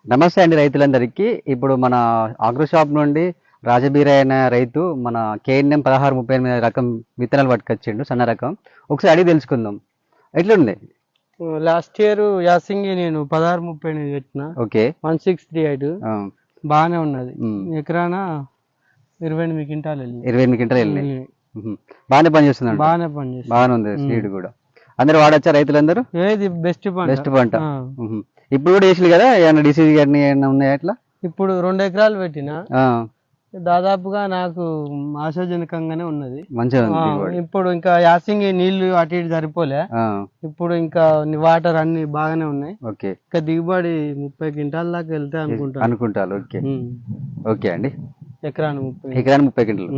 నమస్తే అండి రైతులందరికీ. ఇప్పుడు మన అగ్రో షాప్ నుండి రాజబీర అయిన రైతు మన కేఎన్ఎం 1638 రకం విత్తనాలు పట్టుకొచ్చిండు, సన్న రకం. ఒకసారి అడిగి తెలుసుకుందాం ఎట్లుంది. లాస్ట్ ఇయర్ యాసింగి నేను 1638 పెట్టిన. ఓకే. 1638 బాగానే ఉన్నది. ఎకరాన 28 క్వింటాలు వెళ్ళింది. 28 క్వింటాలు వెళ్ళినాయి. బాగానే పనిచేస్తుంది. బాగానే ఉంది సీడ్ కూడా. అందరూ వాడచ్చా రైతులందరూ? ఏది బెస్ట్ పంట. ఇప్పుడు కూడా వేసి కదా, ఏమైనా డిసీజ్ కానీ ఏమైనా ఉన్నాయా? అట్లా ఇప్పుడు 2 ఎకరాలు పెట్టిన, దాదాపుగా నాకు ఆశాజనకంగానే ఉన్నది. మంచిగా. ఇప్పుడు ఇంకా యాసింగి నీళ్లు అటు ఇటు సరిపోలే, ఇప్పుడు ఇంకా వాటర్ అన్ని బాగానే ఉన్నాయి. ఓకే. ఇంకా దిగుబడి 30 క్వింటాల దాకా వెళ్తే అనుకుంటారు. ఓకే. ఓకే అండి. ఎకరానికి 30 క్వింటాలు.